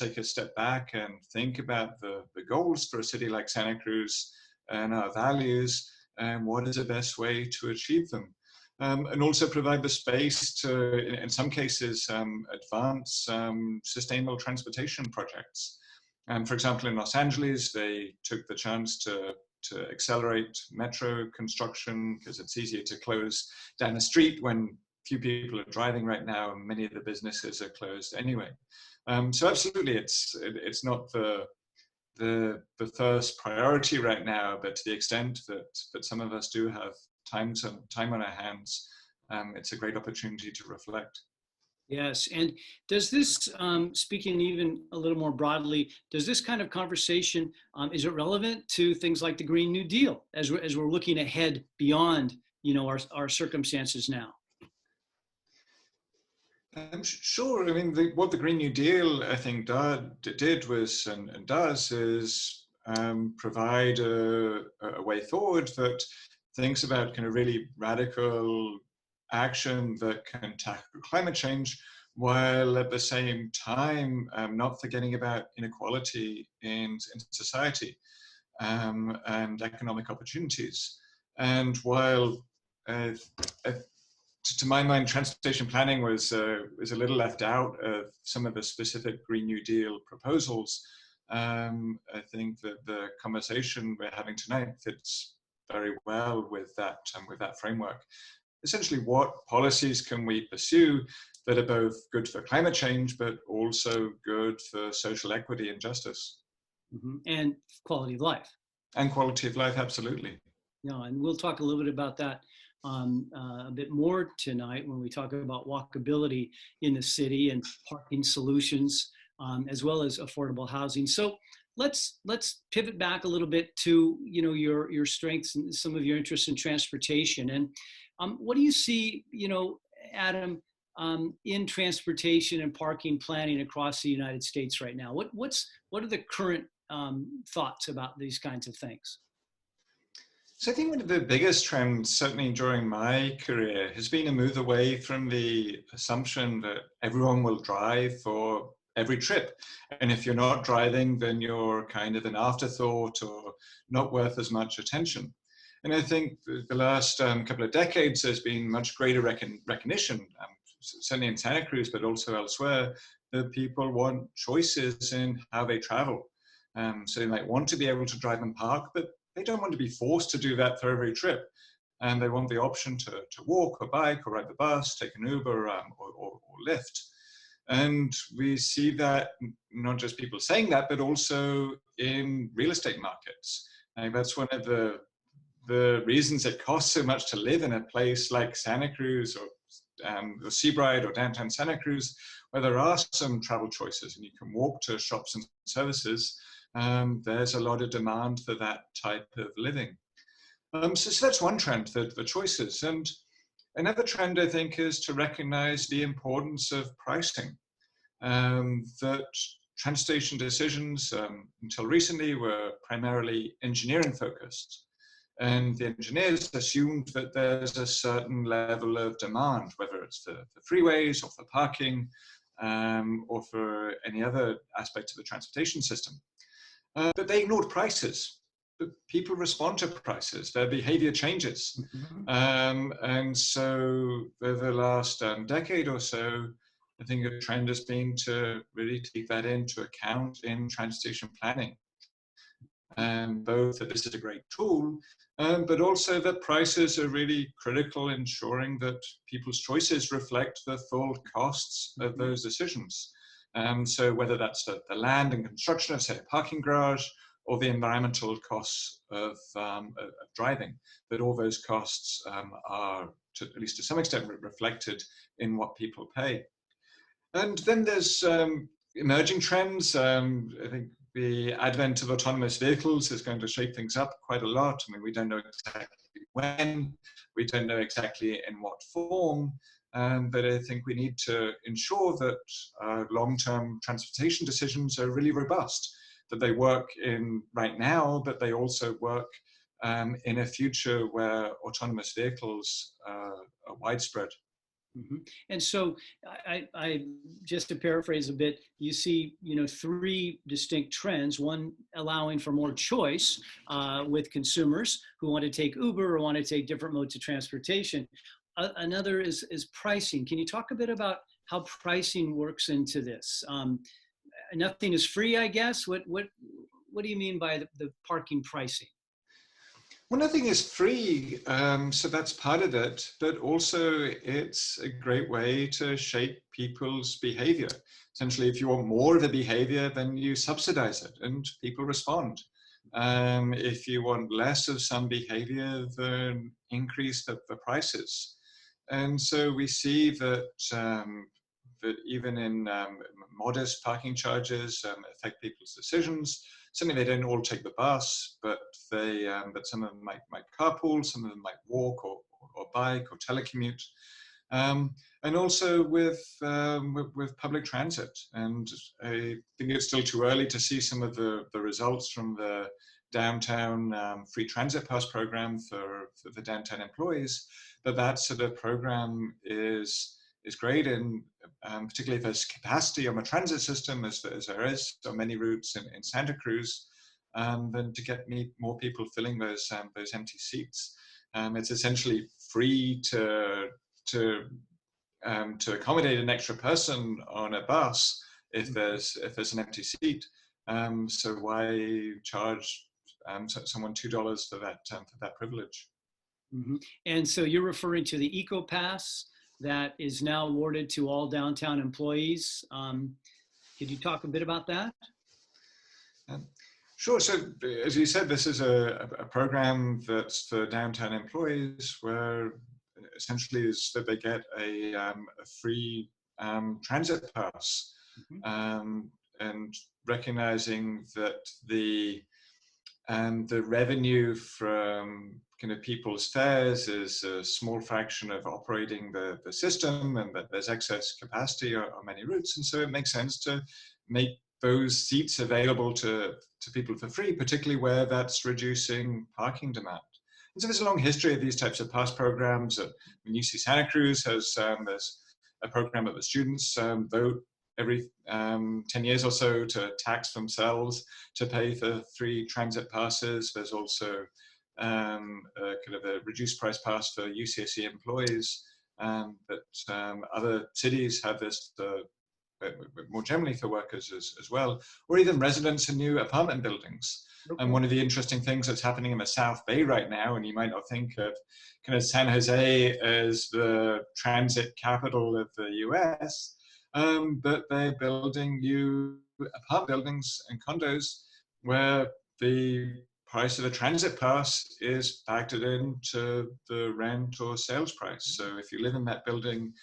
take a step back and think about the goals for a city like Santa Cruz and our values, and what is the best way to achieve them. And also provide the space to, in some cases, advance sustainable transportation projects. For example, in Los Angeles, they took the chance to accelerate metro construction because it's easier to close down a street when few people are driving right now, and many of the businesses are closed anyway. So absolutely, it's not the first priority right now, but to the extent that some of us do have time on our hands, it's a great opportunity to reflect. Yes, and does this, speaking even a little more broadly, does this kind of conversation, is it relevant to things like the Green New Deal as we're looking ahead beyond, our circumstances now? Sure. I mean, what the Green New Deal, I think, did was and does is provide a way forward that thinks about kind of really radical action that can tackle climate change, while at the same time not forgetting about inequality in society and economic opportunities. And while to my mind, transportation planning was a little left out of some of the specific Green New Deal proposals, I think that the conversation we're having tonight fits very well with that framework. Essentially, what policies can we pursue that are both good for climate change, but also good for social equity and justice? Mm-hmm. And quality of life. And quality of life, absolutely. Yeah, and we'll talk a little bit about that a bit more tonight when we talk about walkability in the city and parking solutions, as well as affordable housing. So let's pivot back a little bit to your strengths and some of your interests in transportation. And what do you see, Adam, in transportation and parking planning across the United States right now? What are the current thoughts about these kinds of things? So I think one of the biggest trends, certainly during my career, has been a move away from the assumption that everyone will drive for every trip. And if you're not driving, then you're kind of an afterthought or not worth as much attention. And I think the last couple of decades, there's been much greater recognition, certainly in Santa Cruz, but also elsewhere, that people want choices in how they travel. So they might want to be able to drive and park, but they don't want to be forced to do that for every trip. And they want the option to walk or bike or ride the bus, take an Uber or Lyft. And we see that not just people saying that, but also in real estate markets. And that's one of the reasons it costs so much to live in a place like Santa Cruz or Seabride or downtown Santa Cruz, where there are some travel choices and you can walk to shops and services. There's a lot of demand for that type of living. So that's one trend, the choices. And another trend, I think, is to recognize the importance of pricing. That transportation decisions until recently were primarily engineering focused. And the engineers assumed that there's a certain level of demand, whether it's for freeways or for parking or for any other aspect of the transportation system. But they ignored prices. But people respond to prices. Their behavior changes. Mm-hmm. And so over the last decade or so, I think a trend has been to really take that into account in transportation planning. Both that this is a great tool, but also that prices are really critical in ensuring that people's choices reflect the full costs of those decisions. So whether that's the land and construction of, say, a parking garage, or the environmental costs of driving, that all those costs are, at least to some extent, reflected in what people pay. And then there's emerging trends. I think the advent of autonomous vehicles is going to shake things up quite a lot. I mean, we don't know exactly when, we don't know exactly in what form, but I think we need to ensure that long-term transportation decisions are really robust, that they work in right now, but they also work in a future where autonomous vehicles are widespread. And so I just to paraphrase a bit, you see, three distinct trends, one allowing for more choice with consumers who want to take Uber or want to take different modes of transportation. Another is pricing. Can you talk a bit about how pricing works into this? Nothing is free, I guess. What do you mean by the parking pricing? Well, nothing is free, so that's part of it, but also it's a great way to shape people's behavior. Essentially, if you want more of a behavior, then you subsidize it and people respond. If you want less of some behavior, then increase the prices. And so we see that that even in modest parking charges affect people's decisions. Certainly, they don't all take the bus, but but some of them might carpool, some of them might walk or bike or telecommute, and also with public transit. And I think it's still too early to see some of the results from the downtown free transit pass program for the downtown employees, but that sort of program is great, and particularly if there's capacity on the transit system, as there is on many routes in Santa Cruz, then to get more people filling those empty seats. It's essentially free to accommodate an extra person on a bus if there's an empty seat. So why charge someone $2 for that privilege? Mm-hmm. And so you're referring to the Eco Pass that is now awarded to all downtown employees. Could you talk a bit about that? Sure. So as you said, this is a program that's for downtown employees where essentially is that they get a free transit pass, and recognizing that the revenue from kind of people's fares is a small fraction of operating the system, and that there's excess capacity on many routes. And so it makes sense to make those seats available to people for free, particularly where that's reducing parking demand. And so there's a long history of these types of pass programs. When UC Santa Cruz has there's a program that the students vote every 10 years or so to tax themselves to pay for free transit passes. There's also kind of a reduced price pass for UCSC employees, but other cities have this more generally for workers as well, or even residents in new apartment buildings. Okay. And one of the interesting things that's happening in the South Bay right now, and you might not think of kind of San Jose as the transit capital of the US, but they're building new apartment buildings and condos where the price of a transit pass is factored into the rent or sales price. So if you live in that building,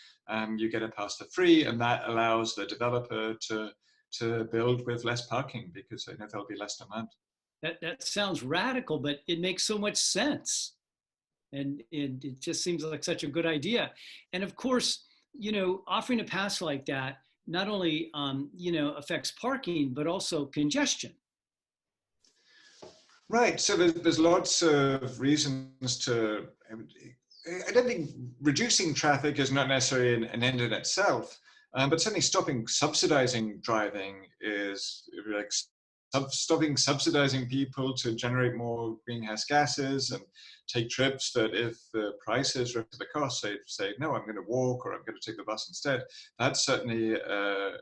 you get a pass for free, and that allows the developer to build with less parking because they know there'll be less demand. That sounds radical, but it makes so much sense. And it just seems like such a good idea. And of course, offering a pass like that not only, affects parking, but also congestion. Right. So there's lots of reasons to. I don't think reducing traffic is not necessarily an end in itself, but certainly stopping subsidizing driving is like stopping subsidizing people to generate more greenhouse gases and take trips that if the prices are to the cost, say, no, I'm going to walk or I'm going to take the bus instead. That's certainly a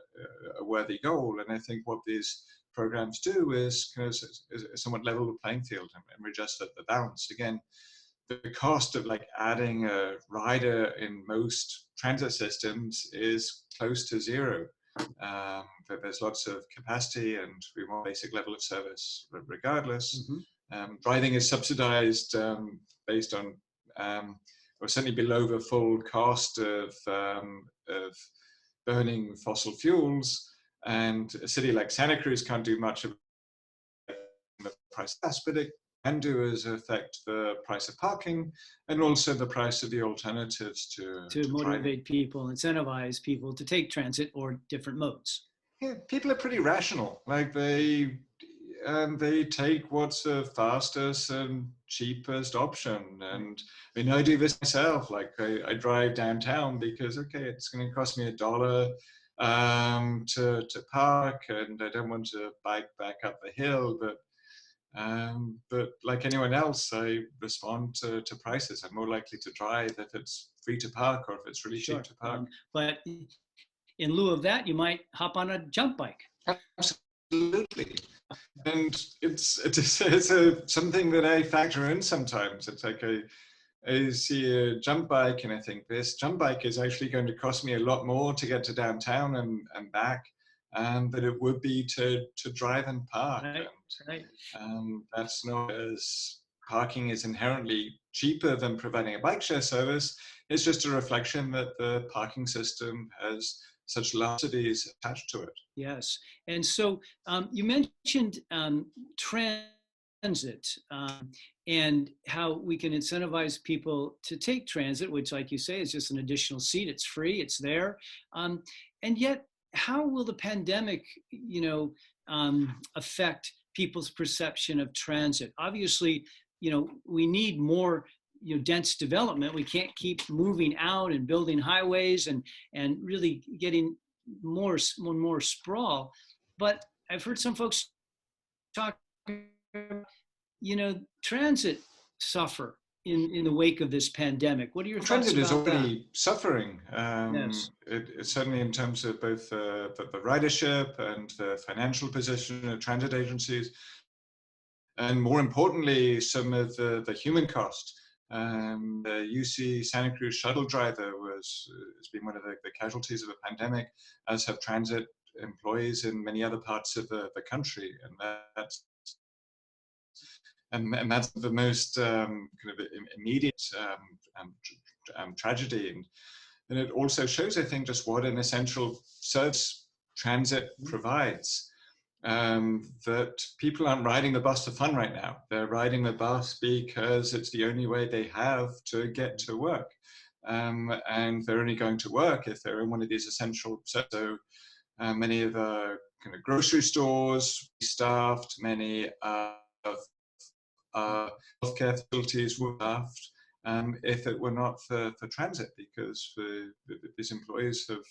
worthy goal. And I think what these programs do is kind of somewhat level the playing field and adjust the balance. Again, the cost of like adding a rider in most transit systems is close to zero. There's lots of capacity and we want a basic level of service regardless. Driving is subsidized based on, or certainly below the full cost of burning fossil fuels. And a city like Santa Cruz can't do much of the price of gas, but it can do is affect the price of parking and also the price of the alternatives to motivate people, incentivize people to take transit or different modes. Yeah, people are pretty rational. Like they they take what's the fastest and cheapest option. And I mean, I do this myself. Like I drive downtown because, okay, it's going to cost me $1 to park, and I don't want to bike back up the hill. But like anyone else, I respond to prices. I'm more likely to drive if it's free to park or if it's really Sure. cheap to park. But in lieu of that, you might hop on a jump bike. Absolutely. And it's something that I factor in sometimes. It's like I see a jump bike and I think this jump bike is actually going to cost me a lot more to get to downtown and back than it would be to drive and park. Right. That's not as parking is inherently cheaper than providing a bike share service. It's just a reflection that the parking system has such large subsidies attached to it. Yes. And so you mentioned transit and how we can incentivize people to take transit, which, like you say, is just an additional seat. It's free, it's there. And yet, how will the pandemic, affect people's perception of transit? Obviously, we need more dense development. We can't keep moving out and building highways and really getting more sprawl. But I've heard some folks talk, transit suffer in the wake of this pandemic. What are your thoughts about that? Transit is already suffering. Yes. It's certainly in terms of both the ridership and the financial position of transit agencies, and more importantly, some of the human cost. The UC Santa Cruz shuttle driver has been one of the casualties of the pandemic, as have transit employees in many other parts of the country, and that's the most kind of immediate tragedy. And it also shows, I think, just what an essential service transit provides. That people aren't riding the bus for fun right now. They're riding the bus because it's the only way they have to get to work. And they're only going to work if they're in one of these essential services. So many of the kind of grocery stores staffed, many of healthcare facilities were staffed if it were not for transit, because these employees have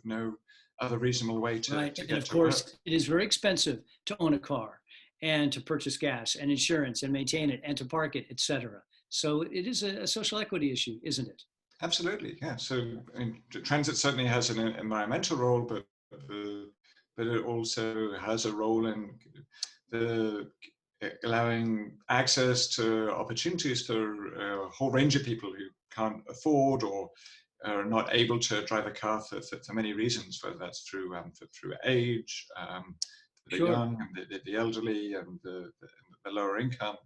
no other reasonable way to right. To and get of to course, work. It is very expensive to own a car and to purchase gas and insurance and maintain it and to park it, etc. So it is a social equity issue, isn't it? Absolutely, yeah. So transit certainly has an environmental role, but it also has a role in the allowing access to opportunities for a whole range of people who can't afford or are not able to drive a car for many reasons, whether that's through age, the Sure. young, and the elderly, and the lower income,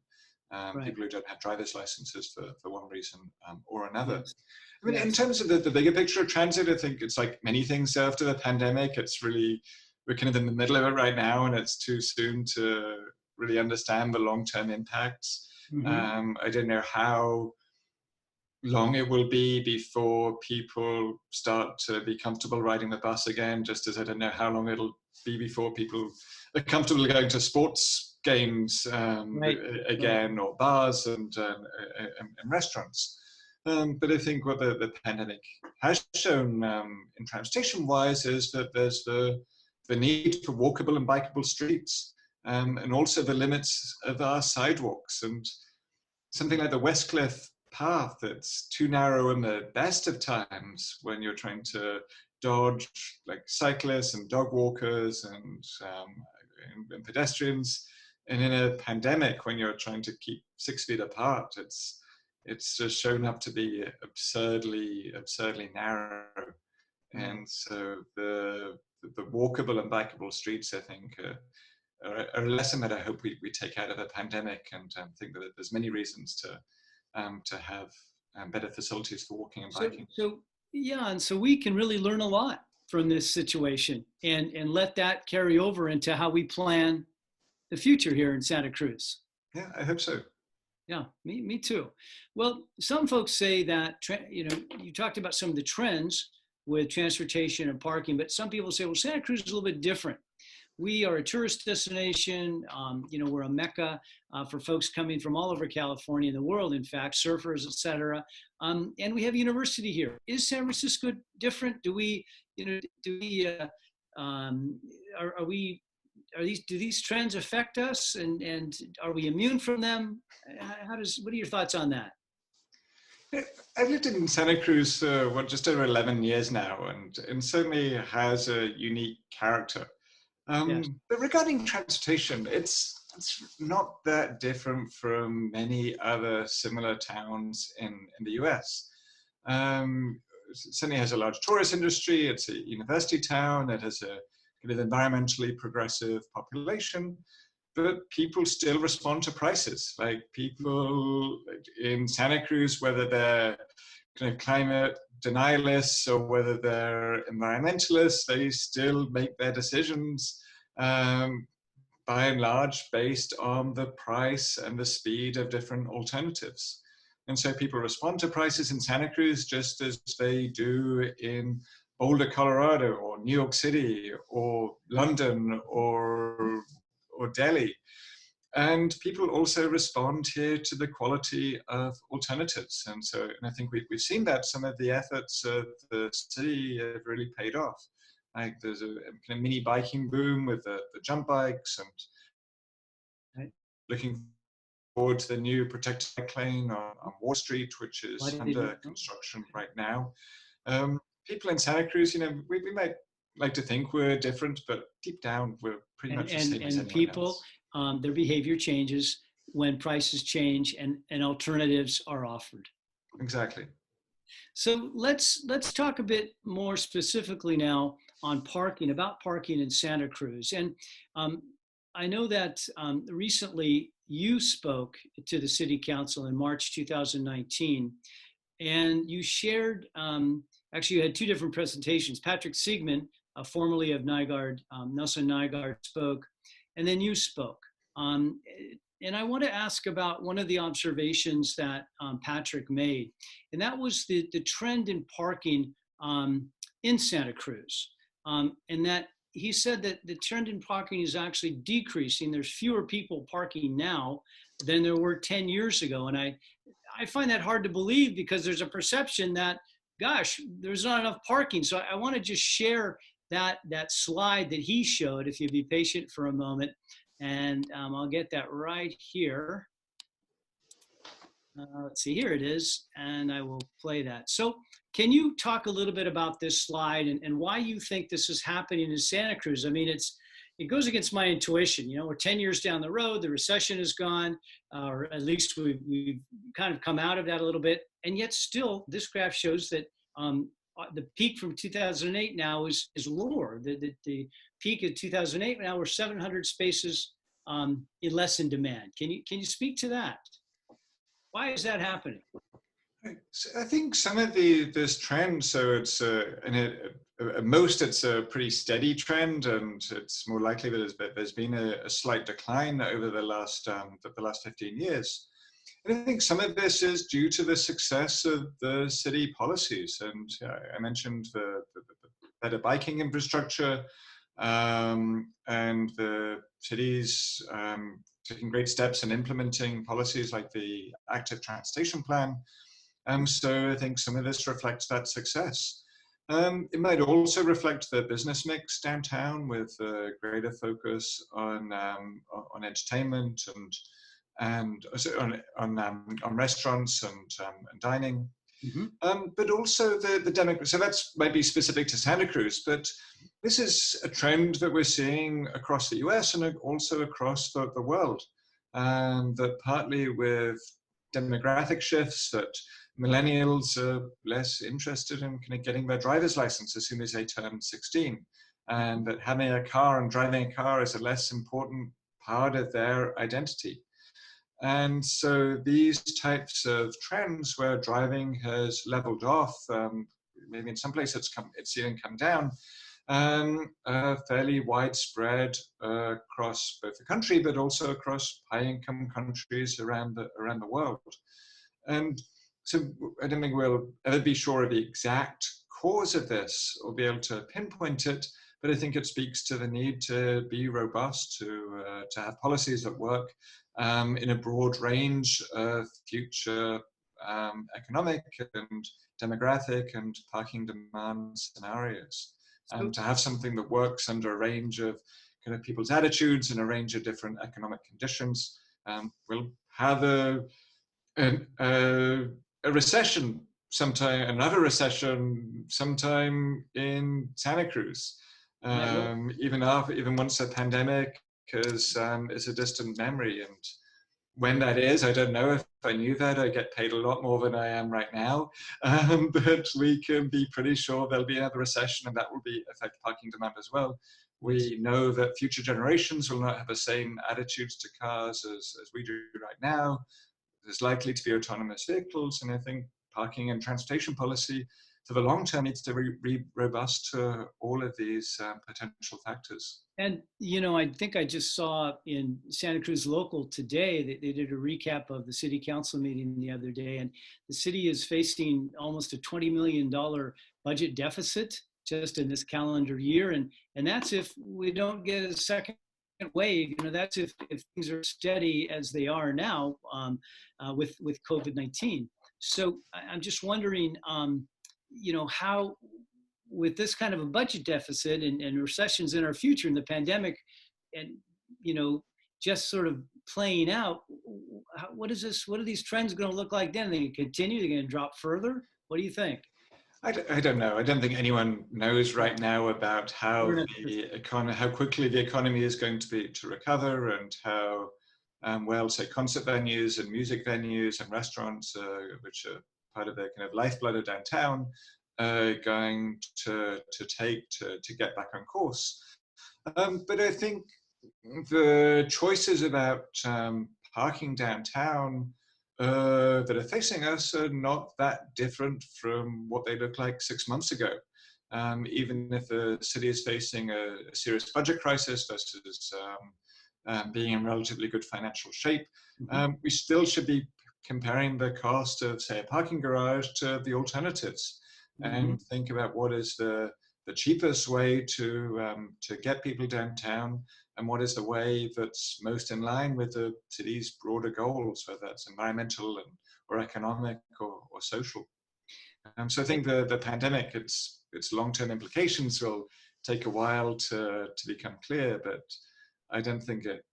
Right. people who don't have driver's licenses for one reason or another. Yes. I mean, in terms of the bigger picture of transit, I think it's like many things after the pandemic. It's really, we're kind of in the middle of it right now, and it's too soon to really understand the long-term impacts. Mm-hmm. I don't know how long it will be before people start to be comfortable riding the bus again, just as I don't know how long it'll be before people are comfortable going to sports games again, or bars and restaurants. But I think what the pandemic has shown in transportation-wise is that there's the need for walkable and bikeable streets, and also the limits of our sidewalks. And something like the Westcliff path that's too narrow in the best of times, when you're trying to dodge like cyclists and dog walkers and pedestrians, and in a pandemic when you're trying to keep 6 feet apart, it's just shown up to be absurdly narrow. And so the walkable and bikeable streets, I think, are a lesson that I hope we take out of the pandemic, and think that there's many reasons to have better facilities for walking and biking. So yeah, and so we can really learn a lot from this situation and let that carry over into how we plan the future here in Santa Cruz. Yeah, I hope so. Yeah, me too. Well, some folks say that, you talked about some of the trends with transportation and parking, but some people say, well, Santa Cruz is a little bit different. we are a tourist destination. We're a mecca for folks coming from all over California and the world, in fact, surfers, et cetera. And we have a university here. Is San Francisco different? Do these trends affect us, and are we immune from them? What are your thoughts on that? I've lived in Santa Cruz for just over 11 years now, and certainly has a unique character. Yes. But regarding transportation, it's not that different from many other similar towns in the US. Certainly has a large tourist industry. It's a university town. It has a kind of environmentally progressive population, but people still respond to prices. Like people in Santa Cruz, whether they're kind of climate denialists or whether they're environmentalists, they still make their decisions by and large based on the price and the speed of different alternatives. And so people respond to prices in Santa Cruz just as they do in Boulder, Colorado, or New York City, or London, or Delhi. And people also respond here to the quality of alternatives. And I think we've seen that some of the efforts of the city have really paid off. Like there's a kind of mini biking boom with the jump bikes, and looking forward to the new protected bike lane on Wall Street, which is under construction right now. People in Santa Cruz, we might like to think we're different, but deep down we're pretty much the same as anyone people, else. Their behavior changes when prices change and alternatives are offered. Exactly. So let's talk a bit more specifically now on about parking in Santa Cruz. And I know that recently you spoke to the City Council in March 2019, and you shared, actually you had two different presentations. Patrick Siegman, formerly of Nygaard, Nelson Nygaard, spoke, and then you spoke. And I want to ask about one of the observations that Patrick made, and that was the trend in parking in Santa Cruz. And that he said that the trend in parking is actually decreasing. There's fewer people parking now than there were 10 years ago. And I find that hard to believe, because there's a perception that, gosh, there's not enough parking. So I want to just share that slide that he showed, if you'd be patient for a moment. And I'll get that right here. Let's see, here it is, and I will play that. So can you talk a little bit about this slide and why you think this is happening in Santa Cruz? I mean, it goes against my intuition. We're 10 years down the road, the recession is gone, or at least we've kind of come out of that a little bit, and yet still this graph shows that the peak from 2008 now is lower. The peak of 2008, now we're 700 spaces less in demand. Can you speak to that? Why is that happening? So I think some of this trend, so it's at most it's a pretty steady trend, and it's more likely that there's been a slight decline over the last 15 years. And I think some of this is due to the success of the city policies. And I mentioned the better biking infrastructure, and the city's taking great steps in implementing policies like the active transportation plan. So I think some of this reflects that success. It might also reflect the business mix downtown, with a greater focus on entertainment and on restaurants and dining. Mm-hmm. But also the demographic. So that's might be specific to Santa Cruz, but this is a trend that we're seeing across the US and also across the world. That partly with demographic shifts, that millennials are less interested in kind of getting their driver's license as soon as they turn 16, and that having a car and driving a car is a less important part of their identity. And so these types of trends where driving has leveled off, maybe in some places it's even come down, fairly widespread across both the country, but also across high-income countries around the world. And so I don't think we'll ever be sure of the exact cause of this or be able to pinpoint it, but I think it speaks to the need to be robust, to have policies that work in a broad range of future economic and demographic and parking demand scenarios, and to have something that works under a range of kind of people's attitudes and a range of different economic conditions. We'll have a recession sometime, another recession sometime in Santa Cruz. Even once a pandemic is a distant memory. And when that is, I don't know. If I knew that, I get paid a lot more than I am right now. But we can be pretty sure there'll be another recession, and that will affect parking demand as well. We know that future generations will not have the same attitudes to cars as we do right now. There's likely to be autonomous vehicles, and I think parking and transportation policy for the long term needs to be robust to all of these potential factors. And, I think I just saw in Santa Cruz Local today that they did a recap of the city council meeting the other day, and the city is facing almost a $20 million budget deficit just in this calendar year. And that's if we don't get a second wave. That's if things are steady as they are now with COVID-19. So I'm just wondering, how with this kind of a budget deficit and recessions in our future and the pandemic and, just sort of playing out, what are these trends going to look like then? Are they going to continue? They're going to drop further? What do you think? I don't know. I don't think anyone knows right now about how how quickly the economy is going to recover, and how well, say, concert venues and music venues and restaurants, which are part of the kind of lifeblood of downtown, going to get back on course. But I think the choices about parking downtown that are facing us are not that different from what they looked like 6 months ago. Even if the city is facing a serious budget crisis versus being in relatively good financial shape, we still should be comparing the cost of, say, a parking garage to the alternatives, and think about what is the cheapest way to get people downtown, and what is the way that's most in line with the city's broader goals, whether that's environmental or economic or social. So I think the pandemic, its long-term implications will take a while to become clear, but I don't think it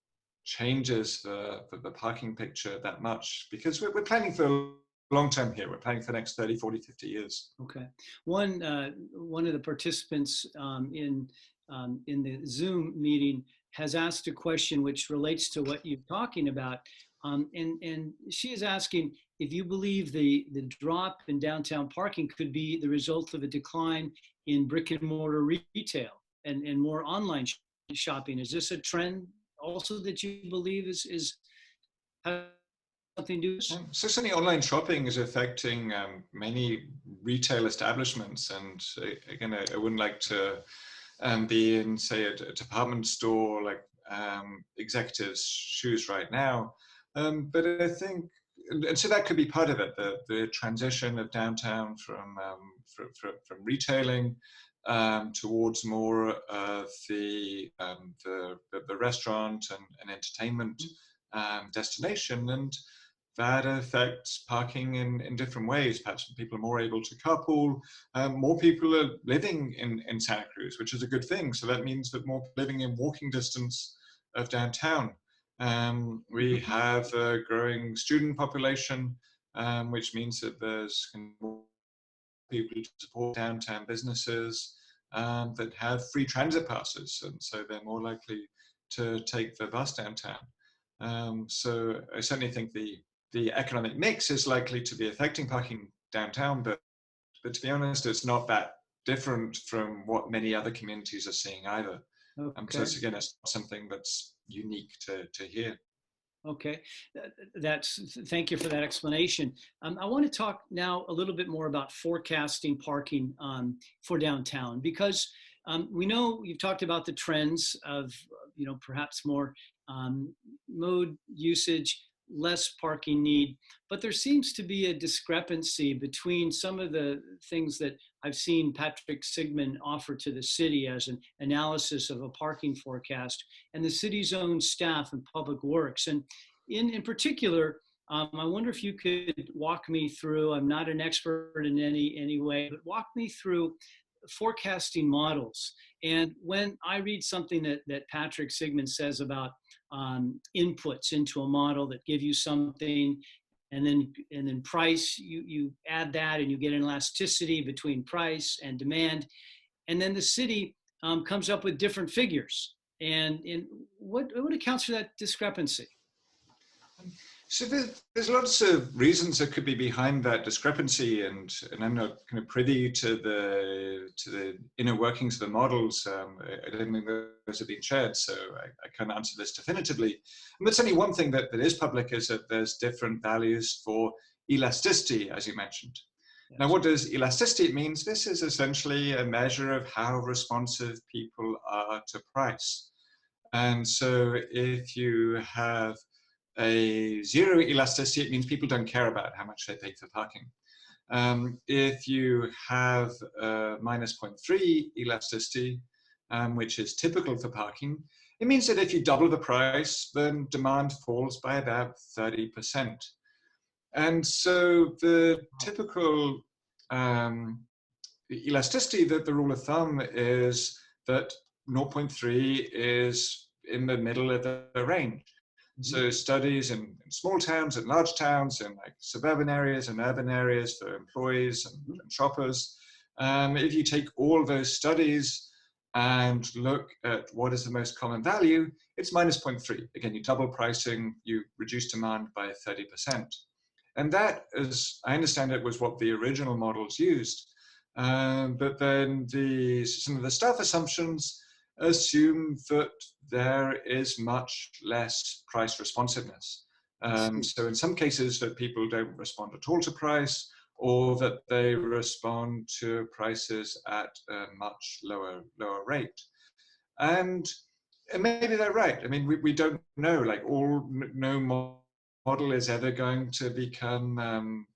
changes the parking picture that much, because we're planning for long term here. We're planning for the next 30, 40, 50 years. Okay. One of the participants in the Zoom meeting has asked a question which relates to what you're talking about. And she is asking if you believe the drop in downtown parking could be the result of a decline in brick and mortar retail and more online shopping. Is this a trend also that you believe is something to do? So certainly online shopping is affecting many retail establishments. And again, I wouldn't like to be in, say, a department store like executives' shoes right now. But I think, and so that could be part of it, the transition of downtown from retailing towards more of the restaurant and entertainment destination, and that affects parking in different ways. Perhaps people are more able to carpool. More people are living in Santa Cruz, which is a good thing. So that means that more living in walking distance of downtown. We have a growing student population, which means that there's more people to support downtown businesses that have free transit passes, and so they're more likely to take the bus downtown. So I certainly think the economic mix is likely to be affecting parking downtown, but to be honest, it's not that different from what many other communities are seeing either. So it's, again, it's not something that's unique to here. Okay, thank you for that explanation. I want to talk now a little bit more about forecasting parking for downtown, because we know you've talked about the trends of, perhaps more mode usage. less parking need. But there seems to be a discrepancy between some of the things that I've seen Patrick Sigmund offer to the city as an analysis of a parking forecast and the city's own staff and public works. And in particular, I wonder if you could walk me through, I'm not an expert in any way, but walk me through forecasting models. And when I read something that Patrick Sigmund says about inputs into a model that give you something, and then price, you add that and you get an elasticity between price and demand, and then the city comes up with different figures. And what accounts for that discrepancy? So there's lots of reasons that could be behind that discrepancy, and I'm not kind of privy to the inner workings of the models. I don't think those have been shared, so I can't answer this definitively. But certainly one thing that is public is that there's different values for elasticity, as you mentioned. Yes. Now, what does elasticity mean? This is essentially a measure of how responsive people are to price. And so if you have a zero elasticity, it means people don't care about how much they pay for parking. If you have minus 0.3 elasticity, which is typical for parking, it means that if you double the price, then demand falls by about 30%. And so the typical elasticity, that the rule of thumb is that 0.3 is in the middle of the range. So studies in small towns and large towns, in like suburban areas and urban areas for employees and shoppers, if you take all those studies and look at what is the most common value, it's minus 0.3. Again, you double pricing, you reduce demand by 30%. And that, as I understand it, was what the original models used. But then some of the staff assumptions assume that there is much less price responsiveness. So in some cases that people don't respond at all to price, or that they respond to prices at a much lower rate. And maybe they're right. I mean, we don't know, like no model is ever going to become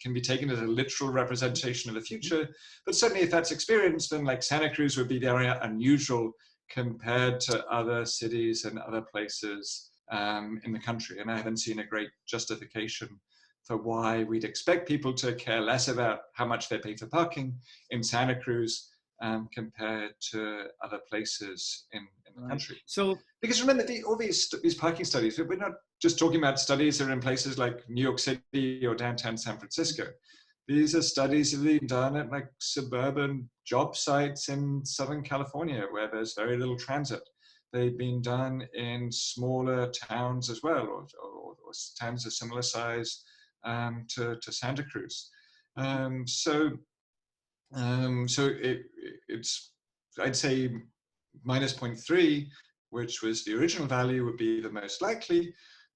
can be taken as a literal representation of the future, but certainly if that's experienced, then like Santa Cruz would be very unusual compared to other cities and other places in the country. And I haven't seen a great justification for why we'd expect people to care less about how much they pay for parking in Santa Cruz compared to other places in the country. So, because remember, all these parking studies, we're not just talking about studies that are in places like New York City or downtown San Francisco. These are studies that have been done at like suburban job sites in Southern California, where there's very little transit. They've been done in smaller towns as well, or towns of similar size to Santa Cruz. So it's, I'd say, minus 0.3, which was the original value, would be the most likely.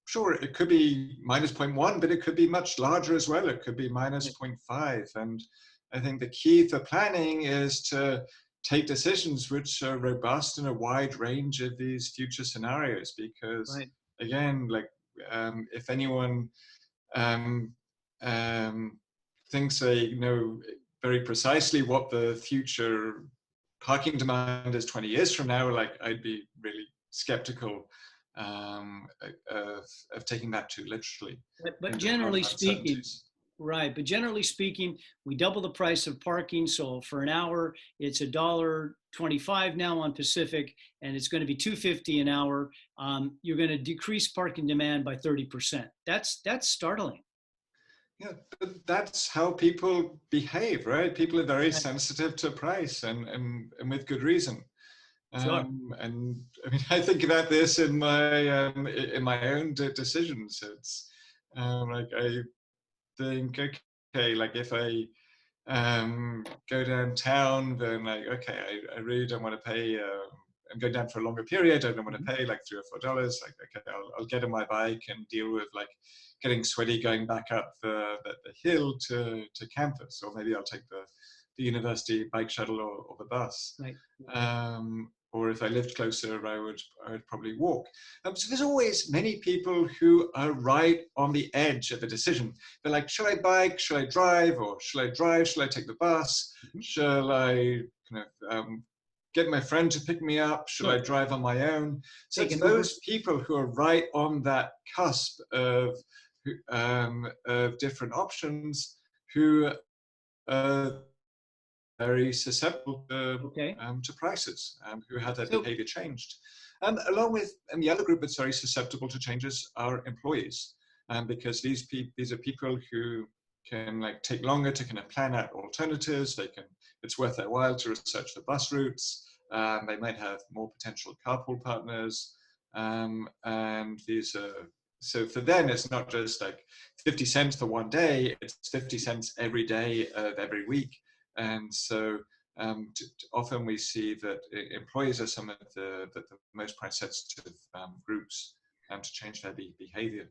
Sure, it could be minus 0.1, but it could be much larger as well. It could be minus 0.5. And I think the key for planning is to take decisions which are robust in a wide range of these future scenarios. Because again, like if anyone thinks they know very precisely what the future parking demand is 20 years from now, like I'd be really skeptical of taking that too literally. But generally speaking, but generally speaking, we double the price of parking. So for an hour, it's $1.25 now on Pacific, and it's going to be $2.50 an hour. You're going to decrease parking demand by 30%. That's startling. Yeah, but that's how people behave, right? People are very sensitive to price, and with good reason. Sure. And I mean, I think about this in my own decisions. It's like I think, okay, like if I go downtown, then like, okay, I really don't want to pay. I'm going down for a longer period. I don't want to pay like $3 or $4. Like, okay, I'll get on my bike and deal with like getting sweaty going back up the hill to campus, or maybe I'll take the university bike shuttle or the bus. Right. or if I lived closer, I would probably walk. So there's always many people who are right on the edge of a decision. They're like, should I bike? Should I drive? Or should I drive? Should I take the bus? Shall I get my friend to pick me up? Should I drive on my own? So it's those people who are right on that cusp of different options who are very susceptible to prices, who had their behavior changed. Along with, and the other group that's very susceptible to changes are employees, because these are people who can take longer to kind of plan out alternatives. It's worth their while to research the bus routes. They might have more potential carpool partners, and these are, so for them, it's not just like 50 cents for one day, it's 50 cents every day of every week. And so often we see that employees are some of the most price sensitive groups to change their behavior.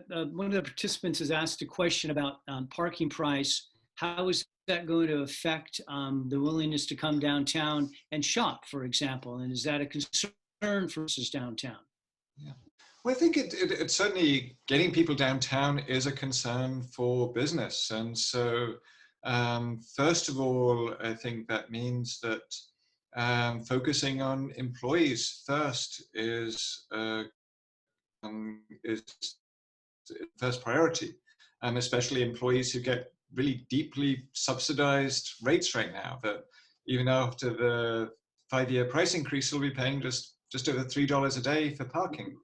One of the participants has asked a question about parking price. How is that going to affect the willingness to come downtown and shop, for example? And is that a concern versus downtown? Yeah. Well, I think it's certainly getting people downtown is a concern for business. And so first of all, I think that means that focusing on employees first is first priority, especially employees who get really deeply subsidized rates right now, that even after the 5-year price increase, will be paying just over $3 a day for parking.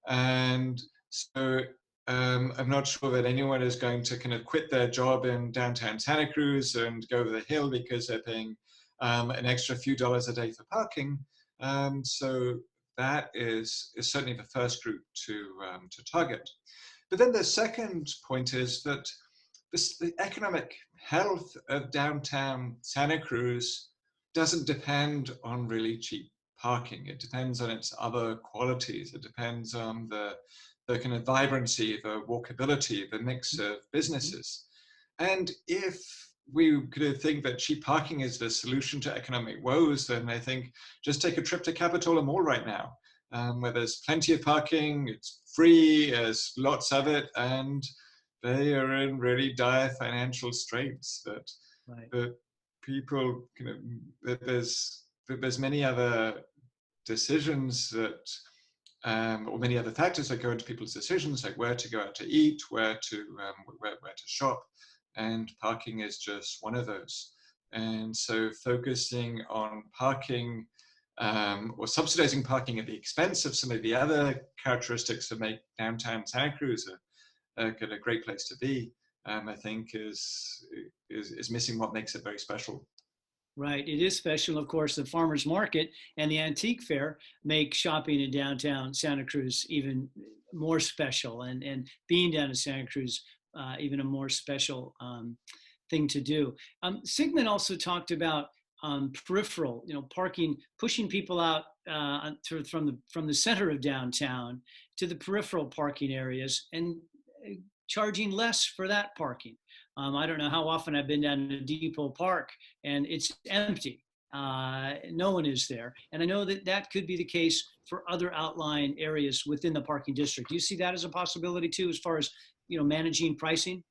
And so I'm not sure that anyone is going to kind of quit their job in downtown Santa Cruz and go over the hill because they're paying an extra few dollars a day for parking. So that is certainly the first group to target. But then the second point is that the economic health of downtown Santa Cruz doesn't depend on really cheap parking. It depends on its other qualities. It depends on the kind of vibrancy, the walkability, the mix of businesses. And if we could think that cheap parking is the solution to economic woes, then I think just take a trip to Capitola Mall right now, where there's plenty of parking, it's free, there's lots of it, and they are in really dire financial straits. That people there's many other decisions that or many other factors that go into people's decisions, like where to go out to eat, where to shop, and parking is just one of those. And so focusing on parking or subsidizing parking at the expense of some of the other characteristics that make downtown Santa Cruz a great place to be, I think is missing what makes it very special. Right, it is special. Of course, the farmers market and the antique fair make shopping in downtown Santa Cruz even more special, and being down in Santa Cruz even a more special thing to do. Sigmund also talked about peripheral, parking, pushing people out from the center of downtown to the peripheral parking areas and charging less for that parking. I don't know how often I've been down to Depot Park and it's empty. No one is there. And I know that could be the case for other outlying areas within the parking district. Do you see that as a possibility too, as far as managing pricing?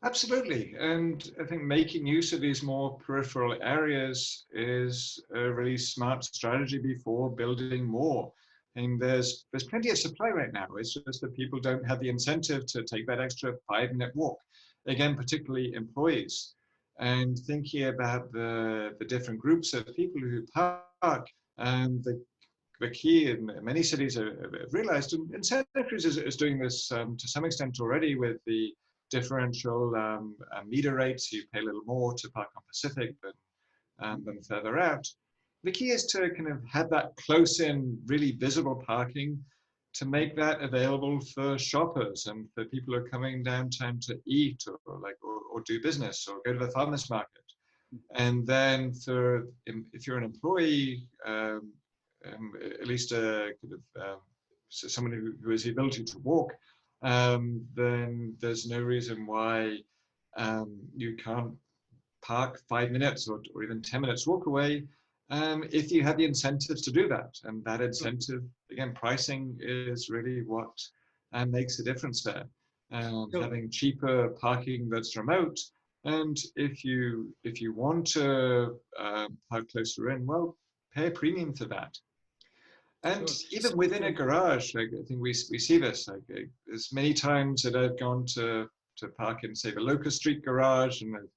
Absolutely. And I think making use of these more peripheral areas is a really smart strategy before building more. And there's plenty of supply right now. It's just that people don't have the incentive to take that extra 5-minute walk. Again, particularly employees. And thinking about the different groups of people who park, the key in many cities have realized, and Santa Cruz is doing this to some extent already with the differential meter rates. You pay a little more to park on Pacific than further out. The key is to kind of have that close-in, really visible parking, to make that available for shoppers and for people who are coming downtown to eat or do business or go to the farmer's market. And then if you're an employee, at least someone who has the ability to walk, then there's no reason why you can't park 5 minutes or even 10 minutes walk away if you have the incentives to do that. And that incentive, again, pricing is really what makes a difference there. Having cheaper parking that's remote, and if you want to park closer in, well, pay a premium for that. And even within a garage, like, I think we see this. Like, there's many times that I've gone to park in, say, the Locust Street garage, and I've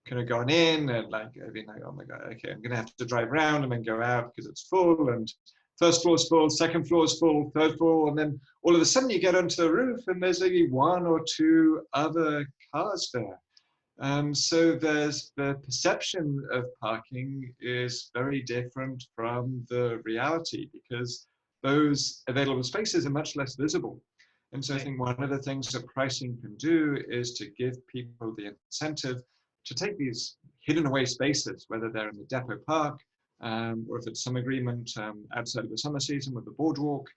kind of gone in, and like I've been like, oh my god, okay, I'm gonna have to drive around and then go out because it's full, and first floor's full, second floor's full, third floor, and then all of a sudden you get onto the roof and there's maybe one or two other cars there. So there's the perception of parking is very different from the reality, because those available spaces are much less visible. And so I think one of the things that pricing can do is to give people the incentive to take these hidden away spaces, whether they're in the depot park, or if it's some agreement outside of the summer season with the boardwalk,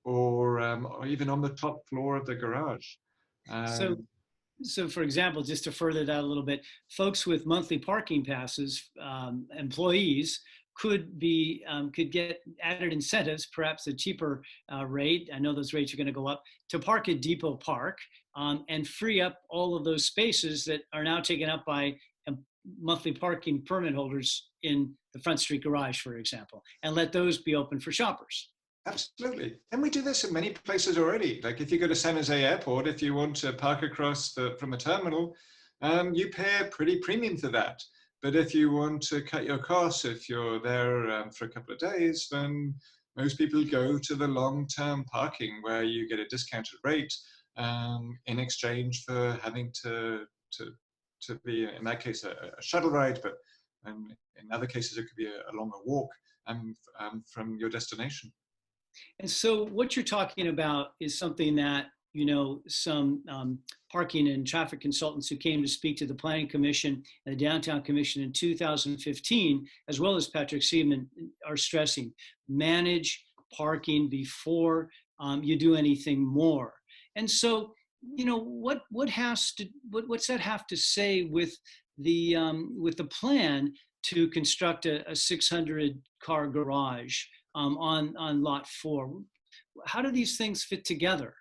or even on the top floor of the garage. So for example, just to further that a little bit, folks with monthly parking passes, employees, could get added incentives, perhaps a cheaper rate. I know those rates are going to go up, to park at Depot Park, and free up all of those spaces that are now taken up by monthly parking permit holders in the Front Street garage, for example, and let those be open for shoppers. Absolutely. And we do this in many places already. Like if you go to San Jose Airport, if you want to park across from a terminal, you pay a pretty premium for that. But if you want to cut your costs, if you're there for a couple of days, then most people go to the long-term parking where you get a discounted rate in exchange for having to be, in that case, a shuttle ride, but in other cases, it could be a longer walk from your destination. And so what you're talking about is something that, you know, some parking and traffic consultants who came to speak to the Planning Commission and the Downtown Commission in 2015, as well as Patrick Seaman, are stressing: manage parking before you do anything more. And so, you know, what's that have to say with the plan to construct a 600 car garage on lot 4? How do these things fit together?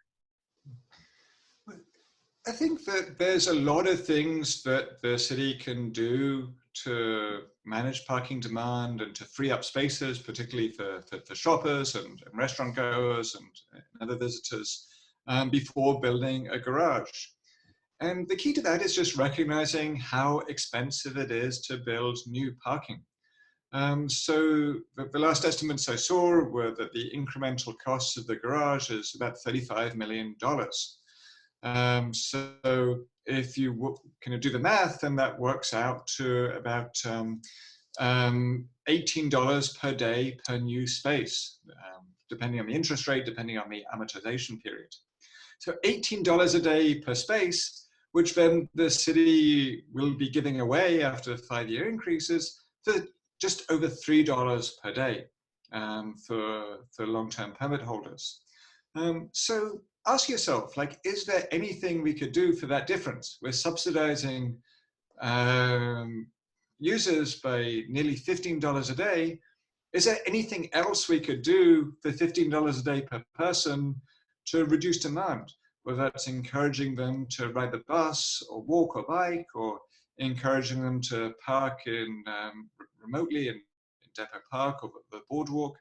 I think that there's a lot of things that the city can do to manage parking demand and to free up spaces, particularly for shoppers and restaurant goers and other visitors, before building a garage. And the key to that is just recognizing how expensive it is to build new parking. So the last estimates I saw were that the incremental costs of the garage is about $35 million. So if you kind of do the math, then that works out to about $18 per day per new space, depending on the interest rate, depending on the amortization period. So $18 a day per space, which then the city will be giving away after 5-year increases for just over $3 per day for long-term permit holders. So ask yourself, like, is there anything we could do for that difference? We're subsidizing users by nearly $15 a day. Is there anything else we could do for $15 a day per person to reduce demand? Whether that's encouraging them to ride the bus or walk or bike, or encouraging them to park in remotely in Depot Park or the boardwalk,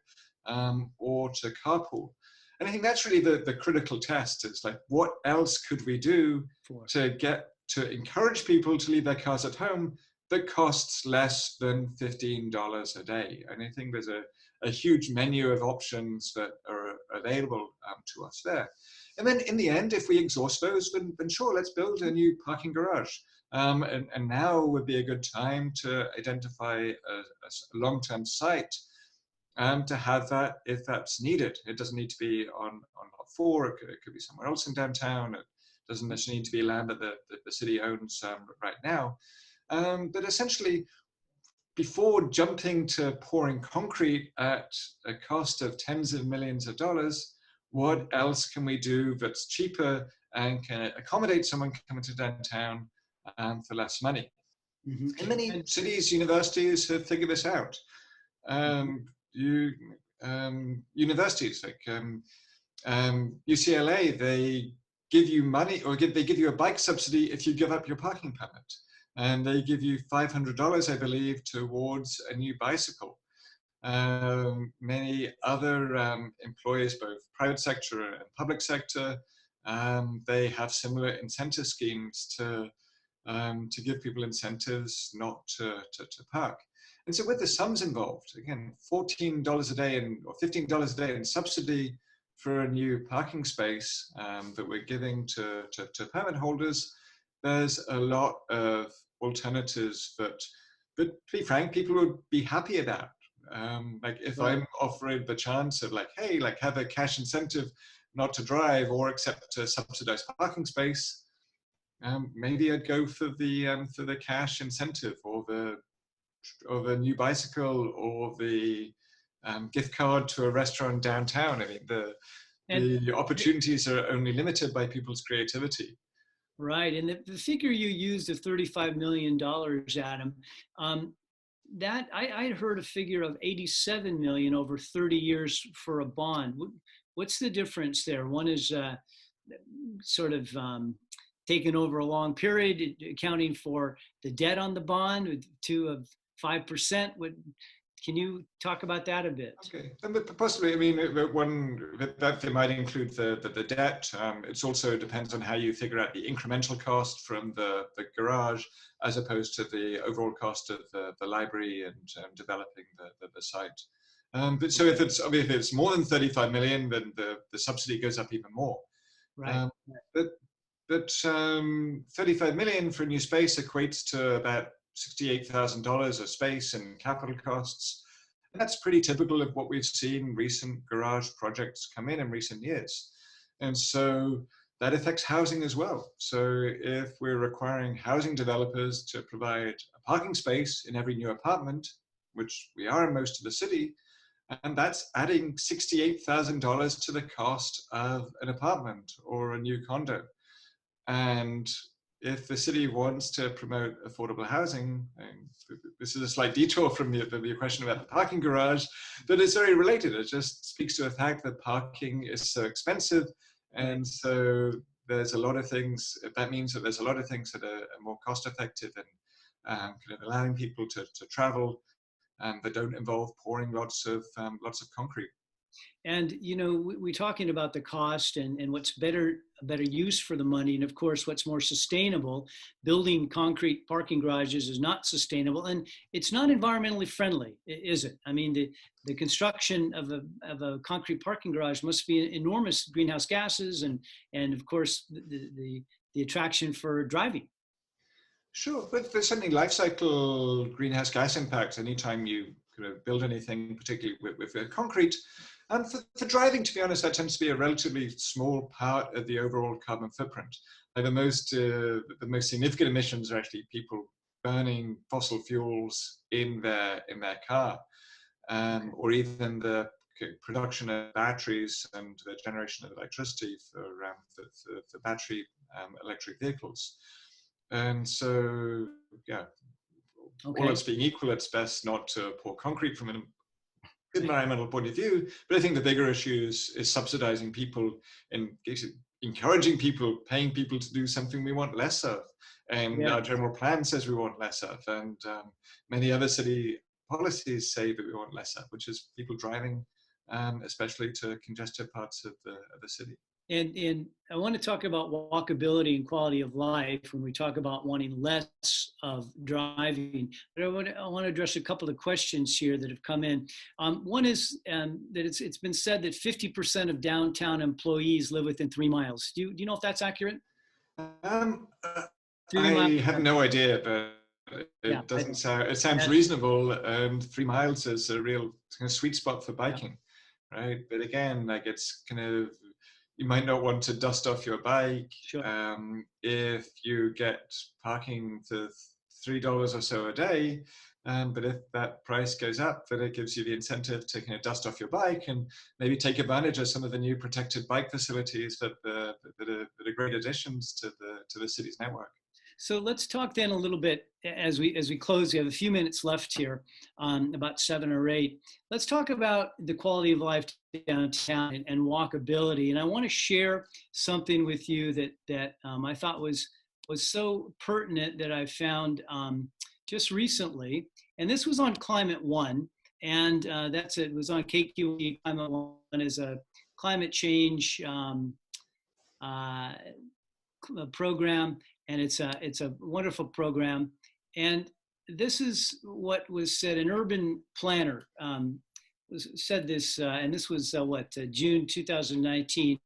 or to carpool. And I think that's really the critical test. It's like, what else could we do to encourage people to leave their cars at home that costs less than $15 a day? And I think there's a huge menu of options that are available to us there. And then in the end, if we exhaust those, then sure, let's build a new parking garage. And now would be a good time to identify a long-term site to have that if that's needed. It doesn't need to be on lot 4, it could be somewhere else in downtown. It doesn't necessarily need to be land that the city owns right now. But essentially, before jumping to pouring concrete at a cost of tens of millions of dollars, what else can we do that's cheaper and can accommodate someone coming to downtown for less money? And many And cities, universities have figured this out. You universities like UCLA, they give you money, or they give you a bike subsidy if you give up your parking permit, and they give you $500, I believe, towards a new bicycle. Many other employers, both private sector and public sector, they have similar incentive schemes to give people incentives not to park. And so with the sums involved, again, $14 a day or $15 a day in subsidy for a new parking space that we're giving to permit holders, there's a lot of alternatives that to be frank, people would be happy about. Like if right. I'm offering the chance of like, hey, like have a cash incentive not to drive or accept a subsidized parking space, maybe I'd go for the cash incentive or the new bicycle or the gift card to a restaurant downtown. I mean, And the opportunities are only limited by people's creativity. right, and the figure you used of $35 million, Adam, that I heard a figure of 87 million over 30 years for a bond. What's the difference there? One is sort of taken over a long period, accounting for the debt on the bond, two of 5%. Can you talk about that a bit? Okay, and possibly, I mean, that they might include the debt. It also depends on how you figure out the incremental cost from the garage, as opposed to the overall cost of the library and developing the site. But so if it's more than 35 million, then the subsidy goes up even more. Right. But 35 million for a new space equates to about $68,000 a space and capital costs. And that's pretty typical of what we've seen recent garage projects come in recent years. And so that affects housing as well. So if we're requiring housing developers to provide a parking space in every new apartment, which we are in most of the city, and that's adding $68,000 to the cost of an apartment or a new condo. And if the city wants to promote affordable housing, and this is a slight detour from your question about the parking garage, but it's very related. It just speaks to the fact that parking is so expensive. And so there's a lot of things, that means that there's a lot of things that are more cost effective and kind of allowing people to travel that don't involve pouring lots of concrete. And we're talking about the cost and what's better use for the money, and of course what's more sustainable. Building concrete parking garages is not sustainable, and it's not environmentally friendly, is it? I mean, the construction of a concrete parking garage must be enormous greenhouse gases, and of course the attraction for driving. Sure, but there's certainly life cycle greenhouse gas impacts anytime you kind of build anything, particularly with concrete. And for driving, to be honest, that tends to be a relatively small part of the overall carbon footprint. Like the most significant emissions are actually people burning fossil fuels in their car, or even the production of batteries and the generation of electricity for battery electric vehicles. And so, yeah, all else being equal, it's best not to pour concrete from an environmental point of view. But I think the bigger issue is subsidizing people and encouraging people, paying people to do something we want less of. And our general plan says we want less of. And many other city policies say that we want less of, which is people driving, especially to congested parts of the city. And I want to talk about walkability and quality of life when we talk about wanting less of driving. But I want to address a couple of questions here that have come in. One is that it's been said that 50% of downtown employees live within 3 miles. Do you know if that's accurate? I have no idea, but it doesn't sound. It sounds reasonable, and 3 miles is a real kind of sweet spot for biking, right? But again, like it's kind of, you might not want to dust off your bike. Sure. If you get parking for $3 or so a day, but if that price goes up, then it gives you the incentive to kind of dust off your bike and maybe take advantage of some of the new protected bike facilities that are great additions to the city's network. So let's talk then a little bit as we close. We have a few minutes left here, about 7 or 8. Let's talk about the quality of life downtown and walkability. And I want to share something with you that I thought was so pertinent that I found just recently. And this was on Climate One, and it was on KQED. Climate One is a climate change program, and it's a wonderful program. And this is what was said. An urban planner said this, and this was June 2019.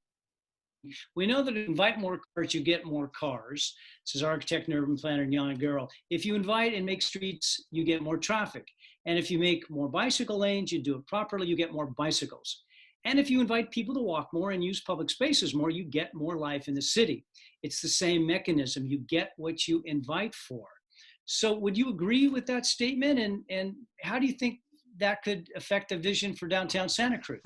We know that if you invite more cars, you get more cars. This is architect and urban planner Yana Girl. If you invite and make streets, you get more traffic. And if you make more bicycle lanes, you do it properly, you get more bicycles. And if you invite people to walk more and use public spaces more, you get more life in the city. It's the same mechanism. You get what you invite for. So would you agree with that statement? And how do you think that could affect the vision for downtown Santa Cruz?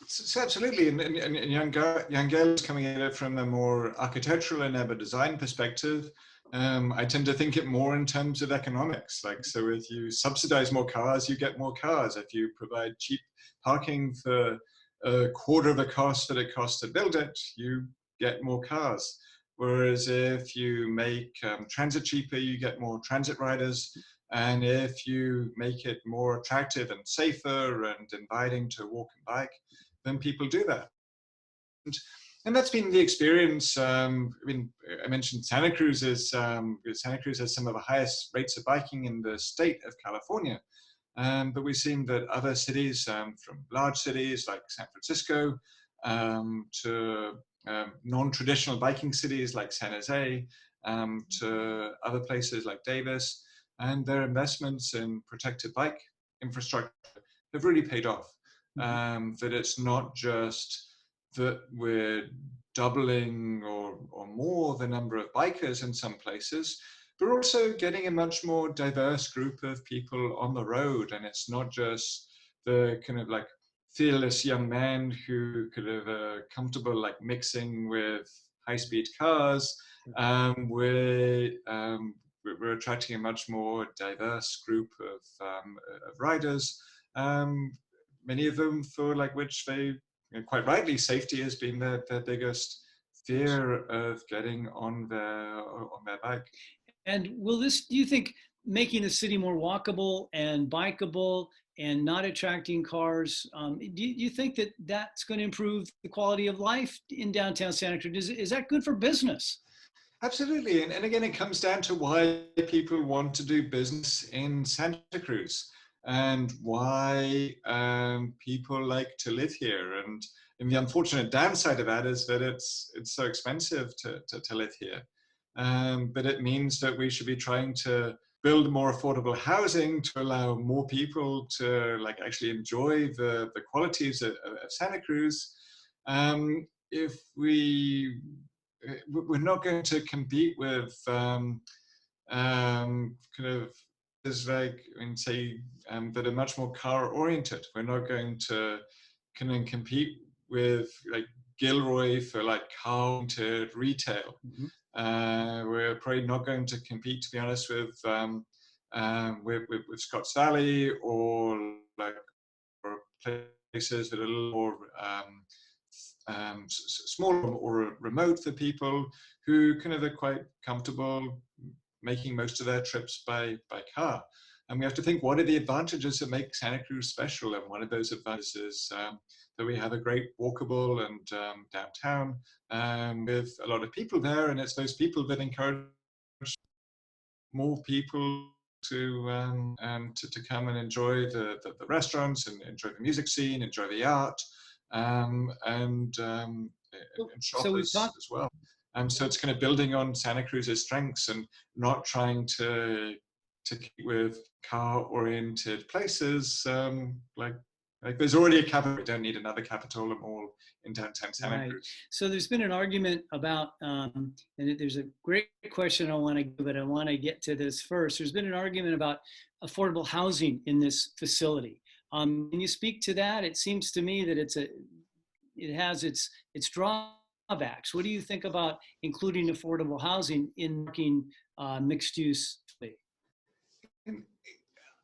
So absolutely, and young girls coming at it from a more architectural and urban design perspective. I tend to think it more in terms of economics. Like, so if you subsidize more cars, you get more cars. If you provide cheap parking for a quarter of the cost that it costs to build it, you get more cars. Whereas if you make transit cheaper, you get more transit riders. And if you make it more attractive and safer and inviting to walk and bike, then people do that. And that's been the experience. I mentioned Santa Cruz Santa Cruz has some of the highest rates of biking in the state of California. But we've seen that other cities, from large cities like San Francisco to non-traditional biking cities like San Jose, to other places like Davis, and their investments in protected bike infrastructure have really paid off. That it's not just that we're doubling or more the number of bikers in some places, but also getting a much more diverse group of people on the road. And it's not just the kind of like fearless young man who could have comfortable like mixing with high-speed cars. We're attracting a much more diverse group of riders. Many of them for like which they, quite rightly, safety has been their biggest fear of getting on their bike. And do you think, making the city more walkable and bikeable and not attracting cars, do you think that that's going to improve the quality of life in downtown Santa Cruz? Is that good for business? Absolutely. And again, it comes down to why people want to do business in Santa Cruz and why people like to live here. And the unfortunate downside of that is that it's so expensive to live here. But it means that we should be trying to build more affordable housing to allow more people to like actually enjoy the qualities of Santa Cruz. If we're not going to compete with kind of is like, say that are much more car oriented. We're not going to kind of compete with like Gilroy for like car oriented retail. We're probably not going to compete, to be honest, with Scotts Valley or like places that are a little more smaller or remote for people who kind of are quite comfortable making most of their trips by car. And we have to think, what are the advantages that make Santa Cruz special? And one of those advantages is that we have a great walkable and downtown with a lot of people there. And it's those people that encourage more people to come and enjoy the restaurants and enjoy the music scene, enjoy the art, and shoppers as well. So it's kind of building on Santa Cruz's strengths and not trying to keep with car-oriented places. Like there's already a capital. We don't need another Capitol Mall in downtown Santa Cruz. So there's been an argument about, and there's a great question I want to give, but I want to get to this first. There's been an argument about affordable housing in this facility. Can you speak to that? It seems to me that it has its draw drawbacks? What do you think about including affordable housing in parking mixed use?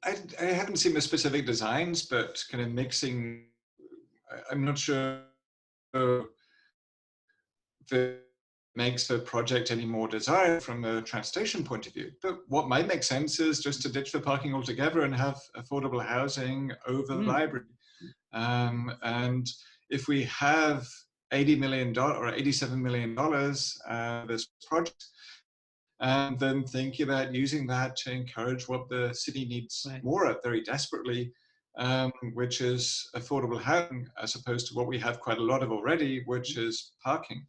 I haven't seen the specific designs, but kind of mixing, I'm not sure that makes the project any more desirable from a transportation point of view. But what might make sense is just to ditch the parking altogether and have affordable housing over the library. And if we have $80 million or $87 million this project, and then thinking about using that to encourage what the city needs more of very desperately, which is affordable housing, as opposed to what we have quite a lot of already, which is parking.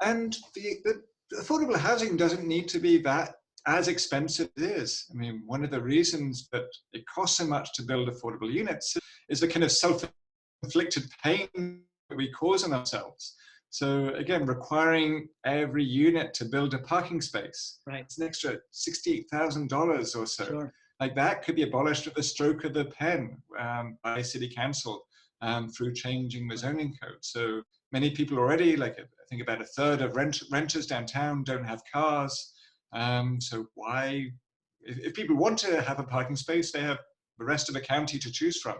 And the affordable housing doesn't need to be that as expensive as it is. I mean, one of the reasons that it costs so much to build affordable units is the kind of self-inflicted pain that we cause on ourselves. So again, requiring every unit to build a parking space, it's an extra $68,000 or so. Sure. Like that could be abolished at the stroke of the pen by city council through changing the zoning code. So many people already, like I think about a third of renters downtown don't have cars. So why, if people want to have a parking space, they have the rest of the county to choose from.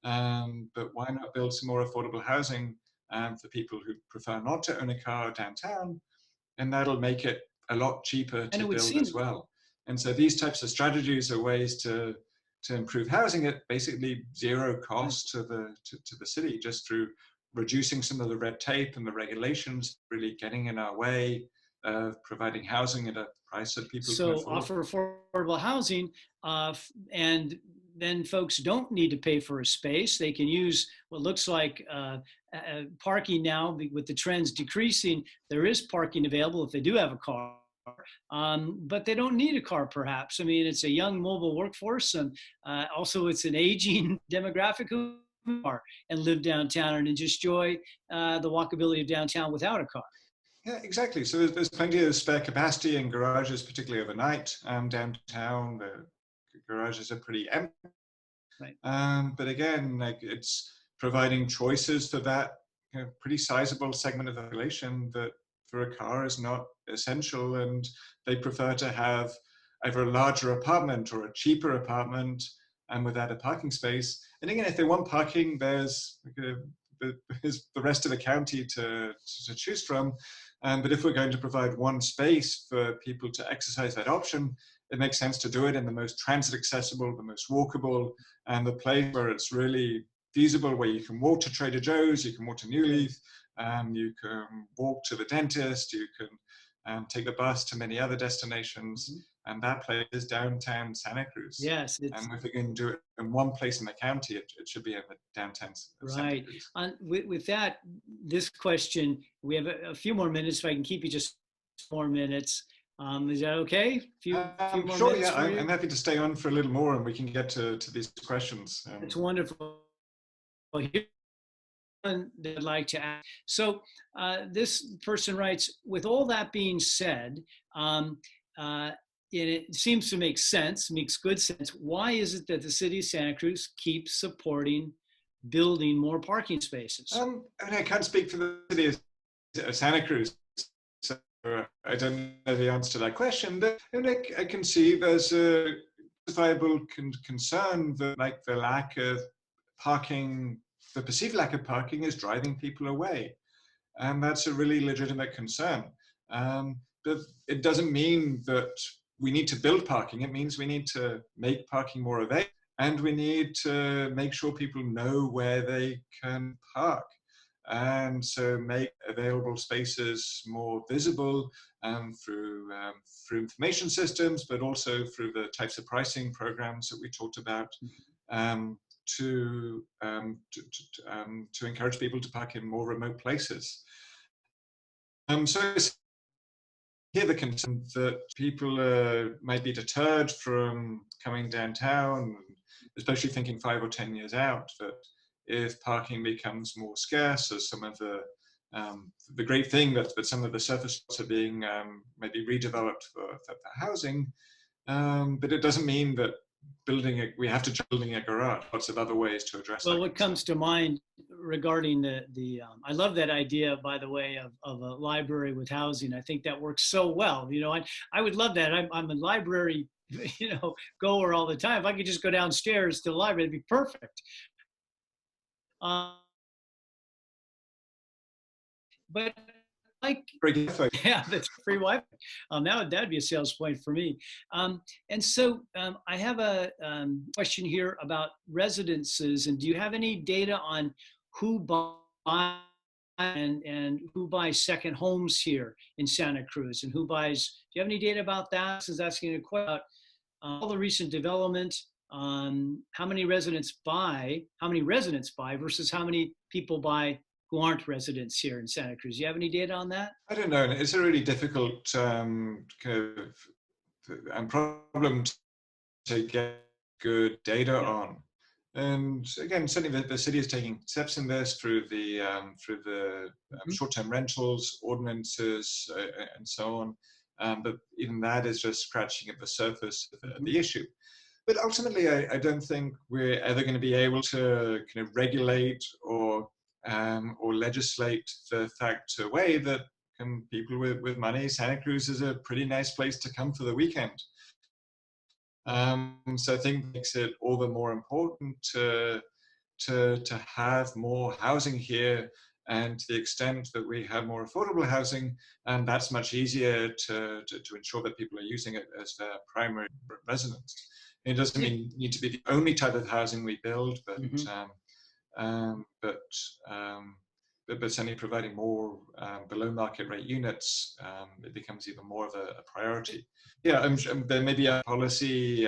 But why not build some more affordable housing for people who prefer not to own a car downtown? And that'll make it a lot cheaper to build as well. And so these types of strategies are ways to improve housing at basically zero cost to the city, just through reducing some of the red tape and the regulations, really getting in our way of providing housing at a price that people can afford. So offer affordable housing, and then folks don't need to pay for a space. They can use what looks like parking now. With the trends decreasing, there is parking available if they do have a car. But they don't need a car, perhaps. I mean, it's a young mobile workforce, and also it's an aging demographic who are and live downtown and enjoy the walkability of downtown without a car. Yeah, exactly. So there's plenty of spare capacity in garages, particularly overnight downtown. The garages are pretty empty. But again, like, it's providing choices for that pretty sizable segment of the population that for a car is not essential, and they prefer to have either a larger apartment or a cheaper apartment and without a parking space. And again, if they want parking, there's the rest of the county to choose from. But if we're going to provide one space for people to exercise that option, it makes sense to do it in the most transit accessible, the most walkable, and the place where it's really feasible, where you can walk to Trader Joe's, you can walk to New Leaf, you can walk to the dentist, you can take the bus to many other destinations. And that place is downtown Santa Cruz. Yes. And if we can do it in one place in the county, it should be in the downtown Santa Cruz. With that, this question, we have a few more minutes, if I can keep you just 4 minutes. Is that okay? Few more sure, minutes yeah, I'm happy to stay on for a little more and we can get to these questions. It's wonderful. Well, here's one that I'd like to ask. So this person writes, with all that being said, it seems to make sense, makes good sense. Why is it that the city of Santa Cruz keeps supporting building more parking spaces? I mean, I can't speak for the city of Santa Cruz, so I don't know the answer to that question, but I can see there's a justifiable concern that, like, the lack of parking, the perceived lack of parking is driving people away. And that's a really legitimate concern. But it doesn't mean that we need to build parking. It means we need to make parking more available, and we need to make sure people know where they can park. And so make available spaces more visible through information systems, but also through the types of pricing programs that we talked about, to encourage people to park in more remote places. So hear the concern that people might be deterred from coming downtown, especially thinking 5 or 10 years out, that if parking becomes more scarce, as some of the great thing that some of the surface lots are being maybe redeveloped for housing, but it doesn't mean that we have to building a garage. Lots of other ways to address Well, that. what comes to mind regarding I love that idea, by the way, of a library with housing. I think that works so well. You know, I would love that. I'm a library, you know, goer all the time. If I could just go downstairs to the library, it'd be perfect. But like, yeah, that's free Wi-Fi. That'd be a sales point for me. And so I have a question here about residences. And do you have any data on who buys and who buys second homes here in Santa Cruz, and who buys? Do you have any data about that? This is asking a question about all the recent development. How many residents buy versus how many people buy who aren't residents here in Santa Cruz. Do you have any data on that? I don't know. It's a really difficult kind of problem to get good data on. And again, certainly the city is taking steps in this through the short-term rentals, ordinances, and so on. But even that is just scratching at the surface of the issue. But ultimately, I don't think we're ever going to be able to kind of regulate or legislate the fact away that people with money, Santa Cruz is a pretty nice place to come for the weekend. So I think it makes it all the more important to have more housing here, and to the extent that we have more affordable housing, and that's much easier to ensure that people are using it as their primary residence. It doesn't need to be the only type of housing we build, but but certainly providing more below market rate units, it becomes even more of a priority. Yeah, there may be policy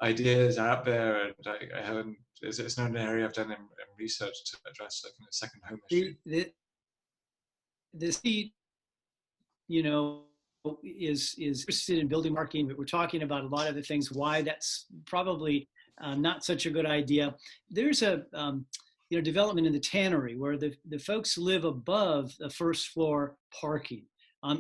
ideas out there, and I haven't. It's not an area I've done in research to address the second home issue. The city, you know, is interested in building marketing, but we're talking about a lot of the things why that's probably not such a good idea. There's a development in the Tannery where the folks live above the first floor parking.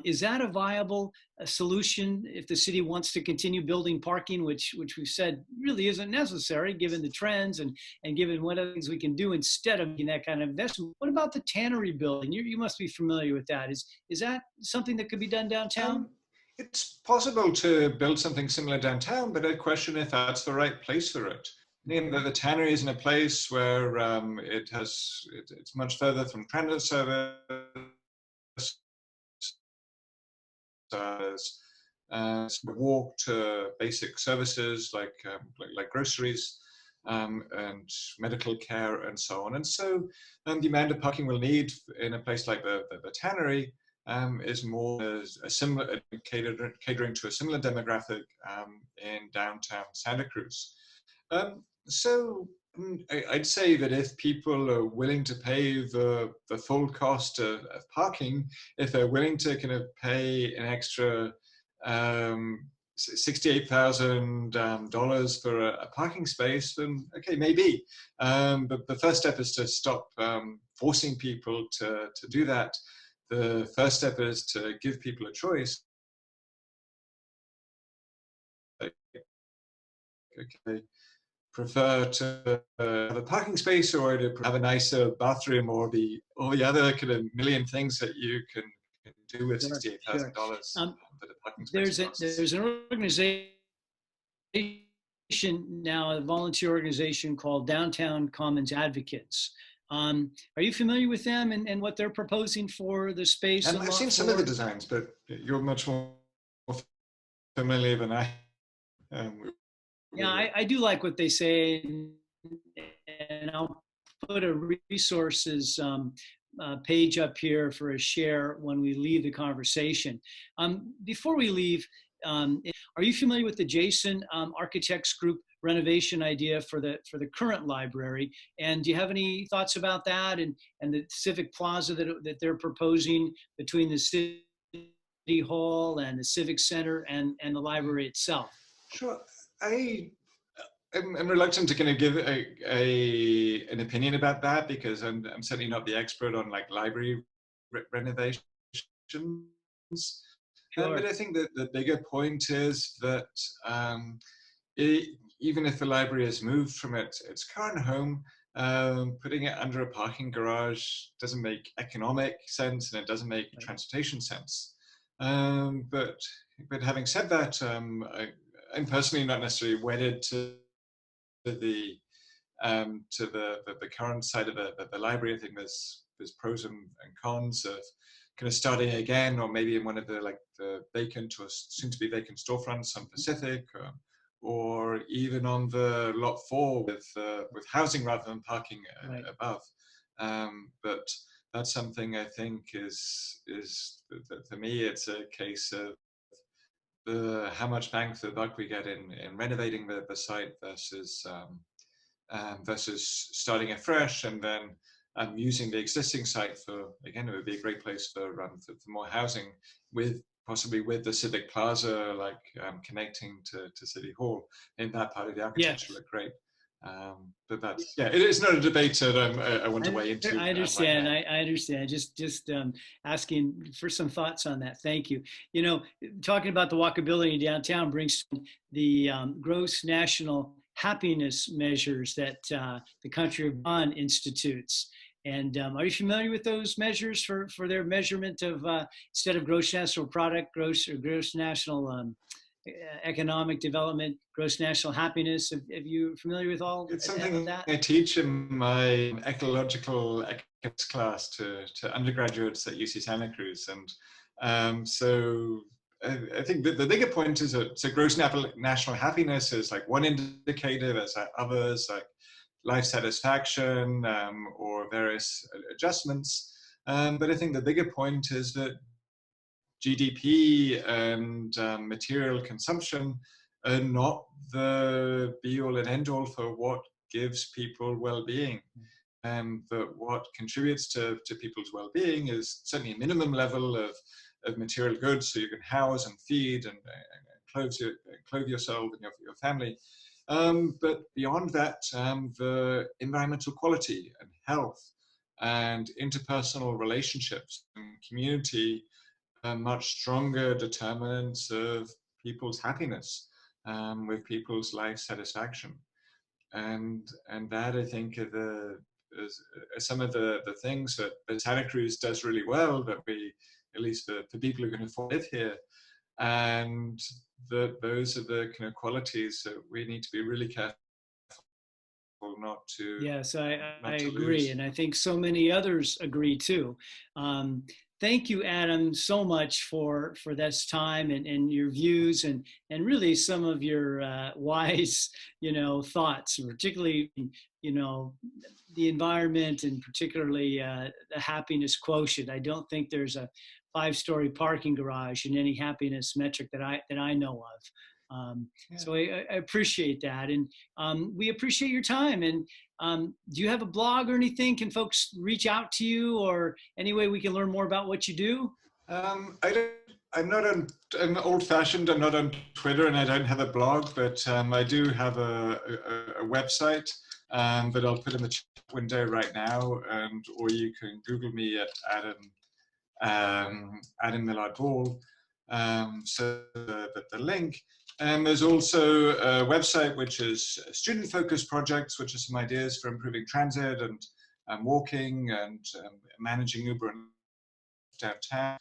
Is that a viable solution if the city wants to continue building parking, which we've said really isn't necessary given the trends and given what other things we can do instead of making that kind of investment? What about the Tannery building? You must be familiar with that. Is that something that could be done downtown? It's possible to build something similar downtown, but I question if that's the right place for it. The Tannery is in a place where it's much further from transit service, walk to basic services like groceries and medical care and so on. And so the amount of parking we'll need in a place like the Tannery is more a similar catering to a similar demographic in downtown Santa Cruz. So I'd say that if people are willing to pay the full cost of parking, if they're willing to kind of pay an extra $68,000 for a parking space, then okay, maybe. But the first step is to stop forcing people to do that. The first step is to give people a choice. Okay. Prefer to have a parking space or to have a nicer bathroom or all the other kind of million things that you can do with $68,000 that a parking space costs. There's an organization now, a volunteer organization called Downtown Commons Advocates. Are you familiar with them and what they're proposing for the space? I've seen some of the designs, but you're much more familiar than I am. Yeah, I do like what they say, and I'll put a resources page up here for a share when we leave the conversation. Before we leave, are you familiar with the Jason Architects Group renovation idea for the current library? And do you have any thoughts about that and the Civic Plaza that they're proposing between the City Hall and the Civic Center and the library itself? Sure. I'm reluctant to kind of give an opinion about that because I'm certainly not the expert on like library renovations. Sure. But I think that the bigger point is that even if the library has moved from its current home, putting it under a parking garage doesn't make economic sense, and it doesn't make transportation sense. But having said that, I'm personally not necessarily wedded to the current side of the library. I think there's pros and cons of kind of starting again, or maybe in one of the vacant or soon to be vacant storefronts on Pacific, or even on the lot 4 with housing rather than parking above. But that's something I think is for me, it's a case of how much bang for the buck we get in renovating the site versus starting afresh, and then using the existing site for, again, it would be a great place for more housing, possibly with the Civic Plaza, connecting to City Hall. In that part of the architecture look great. But that's, it is not a debate that I want to weigh into. I understand. I understand. Just asking for some thoughts on that. Thank you. You know, talking about the walkability in downtown brings the gross national happiness measures that the country of Bonn institutes. And are you familiar with those measures for their measurement of, instead of gross national product, gross national economic development, gross national happiness? Have you familiar with all it's something that? I teach in my ecological economics class to undergraduates at UC Santa Cruz. And so I think the bigger point is that gross national happiness is like one indicator. There's others like life satisfaction or various adjustments. But I think the bigger point is that GDP and material consumption are not the be-all and end-all for what gives people well-being. But what contributes to people's well-being is certainly a minimum level of material goods, so you can house and feed and clothe yourself and your family. But beyond that, the environmental quality and health and interpersonal relationships and community are much stronger determinants of people's happiness, with people's life satisfaction. And that, I think, are some of the things that Santa Cruz does really well, that we, at least the people who can afford to live here, and those are the kind of qualities that we need to be really careful not to. Yes, I agree, and I think so many others agree too. Thank you, Adam, so much for this time and your views and really some of your wise, thoughts, particularly, the environment and particularly the happiness quotient. I don't think there's a 5-story parking garage in any happiness metric that I know of. So I appreciate that, and we appreciate your time. And do you have a blog or anything? Can folks reach out to you, or any way we can learn more about what you do? I'm old-fashioned. I'm not on Twitter, and I don't have a blog, but I do have a website that I'll put in the chat window right now, or you can Google me at Adam Millard-Ball. So the link. There's also a website which is student-focused projects, which are some ideas for improving transit and walking and managing Uber and downtown,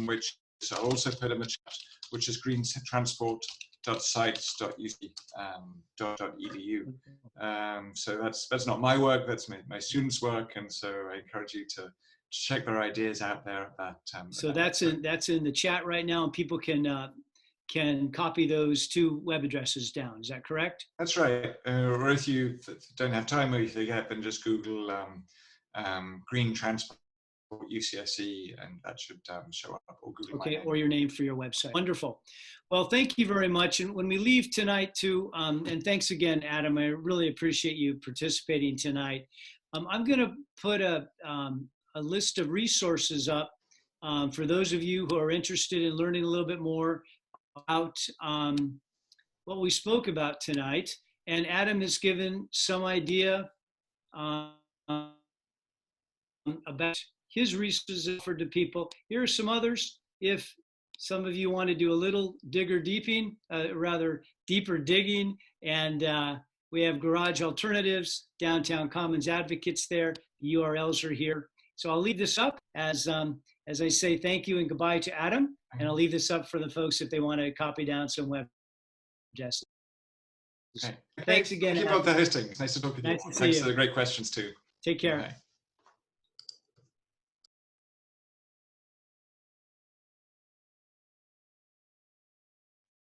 which I'll also put in the chat, which is greentransport.sites.uc.edu. So that's not my work, that's my students' work, and so I encourage you to check their ideas out there. So that's in the chat right now, and people can copy those 2 web addresses down. Is that correct? That's right. Or if you don't have time or you forget, then just Google Green Transport UCSC, and that should show up. Or Google or your name for your website. Wonderful. Well, thank you very much. And when we leave tonight too, and thanks again, Adam, I really appreciate you participating tonight. I'm going to put a list of resources up for those of you who are interested in learning a little bit more about what we spoke about tonight. And Adam has given some idea about his resources offered to people. Here are some others. If Some of you want to do a little rather deeper digging, and we have garage alternatives, downtown commons advocates there. The URLs are here. So I'll leave this up as I say thank you and goodbye to Adam, and I'll leave this up for the folks if they want to copy down some web addresses. Okay. Thanks again. Thank you both for hosting. It's nice to talk with you. Nice to see Thanks you. for the great questions too. Take care. Bye.